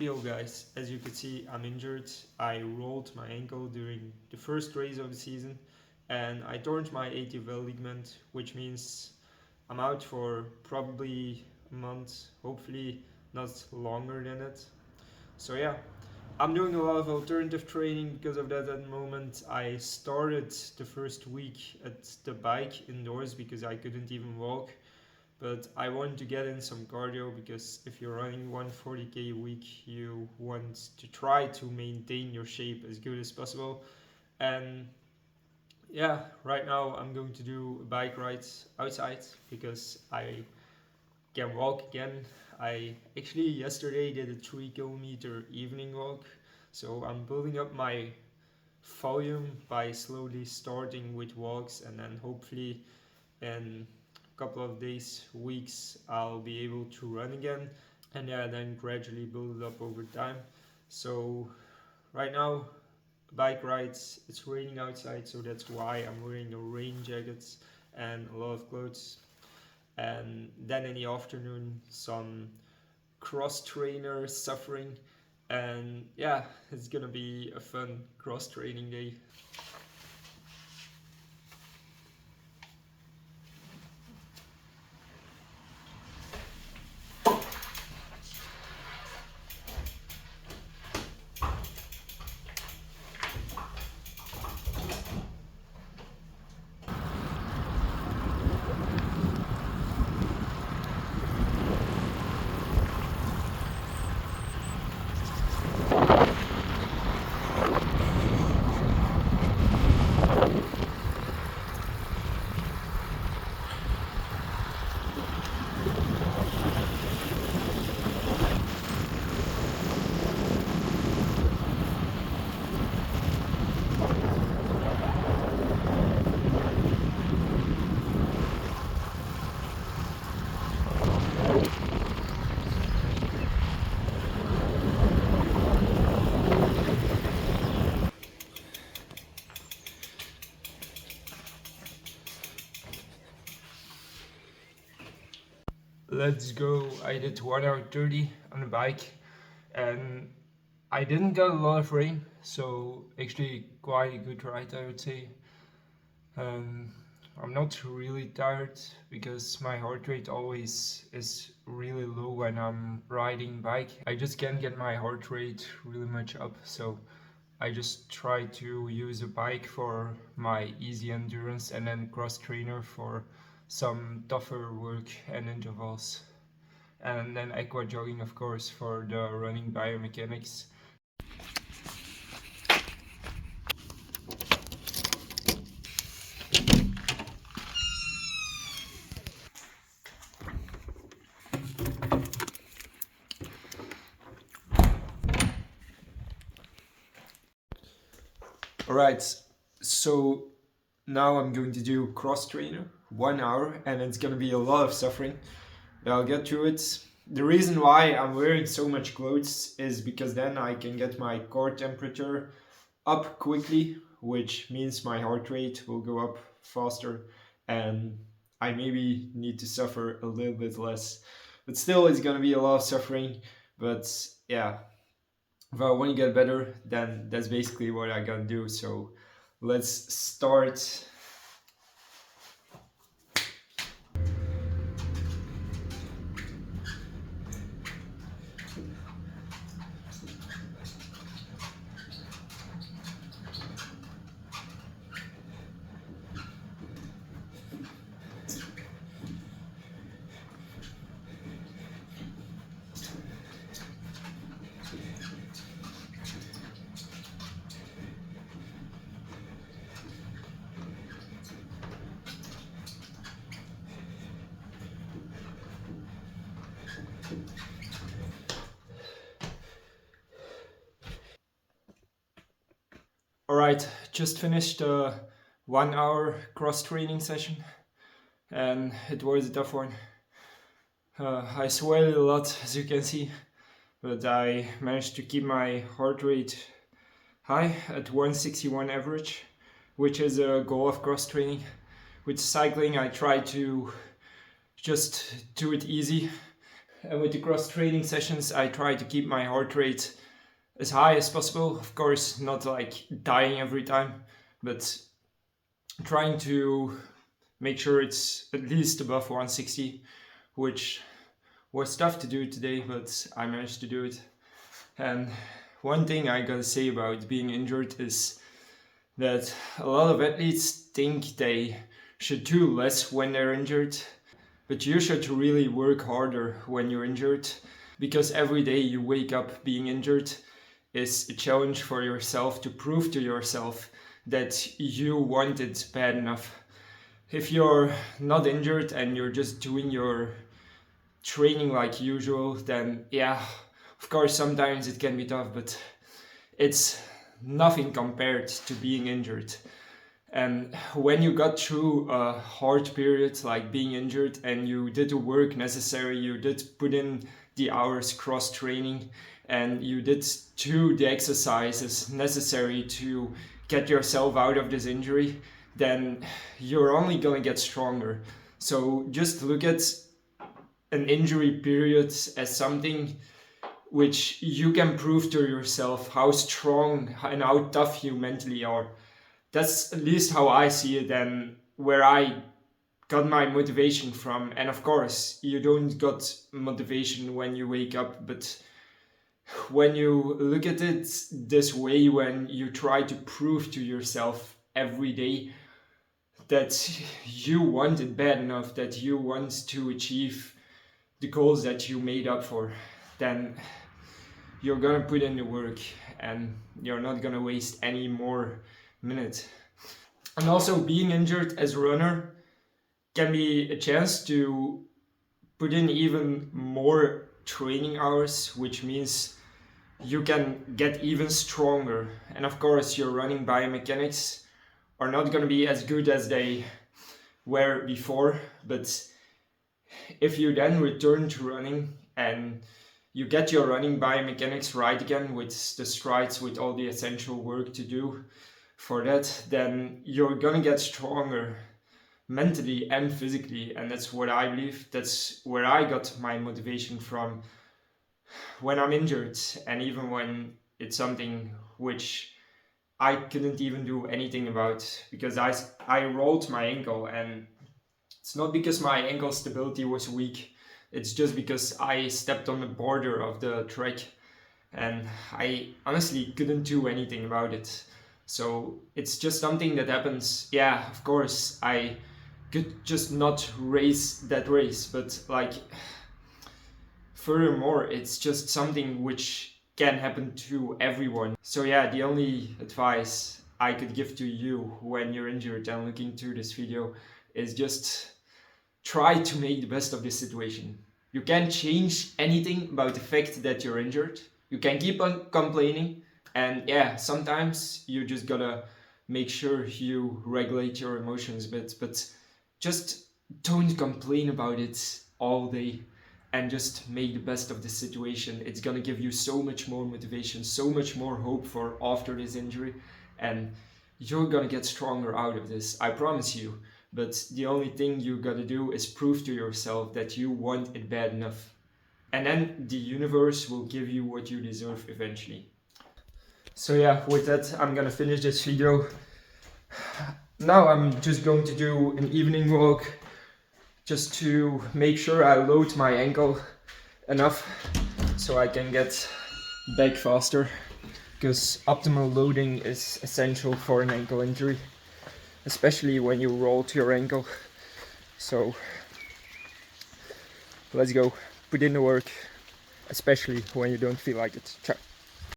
Yo guys, as you can see, I'm injured. I rolled my ankle during the first race of the season and I torn my ATFL ligament, which means I'm out for probably a month, hopefully not longer than it. So yeah, I'm doing a lot of alternative training because of that at the moment. I started the first week at the bike indoors because I couldn't even walk, but I want to get in some cardio because if you're running 140k a week, you want to try to maintain your shape as good as possible. And yeah, right now I'm going to do a bike ride outside because I can walk again. I actually yesterday did a 3 kilometer evening walk, so I'm building up my volume by slowly starting with walks and then hopefully in a couple of days, weeks, I'll be able to run again and yeah, then gradually build it up over time. So right now, bike rides, it's raining outside, so that's why I'm wearing a rain jacket and a lot of clothes. And then in the afternoon, some cross trainer suffering. And yeah, it's gonna be a fun cross training day. Let's go. I did 1 hour 30 on the bike and I didn't get a lot of rain, so actually quite a good ride, I would say. Um, I'm not really tired because my heart rate always is really low when I'm riding bike. I just can't get my heart rate really much up, so I just try to use a bike for my easy endurance and then cross trainer for some tougher work and intervals. And then aqua jogging, of course, for the running biomechanics. Alright, so now I'm going to do cross trainer, 1 hour, and it's gonna be a lot of suffering. But I'll get through it. The reason why I'm wearing so much clothes is because then I can get my core temperature up quickly, which means my heart rate will go up faster and I maybe need to suffer a little bit less. But still, it's gonna be a lot of suffering. But yeah, if I want to get better, then that's basically what I gotta do. So let's start. All right, just finished a 1 hour cross training session and it was a tough one. I sweated a lot, as you can see, but I managed to keep my heart rate high at 161 average, which is a goal of cross training. With cycling, I try to just do it easy And with the cross training sessions, I try to keep my heart rate as high as possible. Of course, not like dying every time, but trying to make sure it's at least above 160, which was tough to do today, but I managed to do it. And one thing I gotta say about being injured is that a lot of athletes think they should do less when they're injured, but you should really work harder when you're injured, because every day you wake up being injured is a challenge for yourself to prove to yourself that you want it bad enough. If you're not injured and you're just doing your training like usual, then yeah, of course sometimes it can be tough, but it's nothing compared to being injured. And when you got through a hard period like being injured and you did the work necessary, you did put in the hours cross training, and you did do the exercises necessary to get yourself out of this injury, then you're only gonna get stronger. So just look at an injury period as something which you can prove to yourself how strong and how tough you mentally are. That's at least how I see it and where I got my motivation from. And of course, you don't got motivation when you wake up, but when you look at it this way, when you try to prove to yourself every day that you want it bad enough, that you want to achieve the goals that you made up for, then you're gonna put in the work and you're not gonna waste any more minutes. And also, being injured as a runner can be a chance to put in even more training hours, which means you can get even stronger. And of course, your running biomechanics are not going to be as good as they were before, but if you then return to running and you get your running biomechanics right again with the strides, with all the essential work to do for that, then you're gonna get stronger mentally and physically. And that's what I believe. That's where I got my motivation from when I'm injured, and even when it's something which I couldn't even do anything about, because I rolled my ankle, and it's not because my ankle stability was weak. It's just because I stepped on the border of the track and I honestly couldn't do anything about it. So it's just something that happens. Yeah, of course, I could just not race that race, but like, furthermore, it's just something which can happen to everyone. So yeah, the only advice I could give to you when you're injured and looking through this video is just try to make the best of this situation. You can't change anything about the fact that you're injured. You can keep on complaining, and yeah, sometimes you just gotta make sure you regulate your emotions a bit, but just don't complain about it all day and just make the best of the situation. It's gonna give you so much more motivation, so much more hope for after this injury, and you're gonna get stronger out of this, I promise you. But the only thing you gotta do is prove to yourself that you want it bad enough. And then the universe will give you what you deserve eventually. So yeah, with that, I'm gonna finish this video. Now I'm just going to do an evening walk just to make sure I load my ankle enough so I can get back faster, because optimal loading is essential for an ankle injury, especially when you roll to your ankle. So let's go, put in the work, especially when you don't feel like it. Ciao.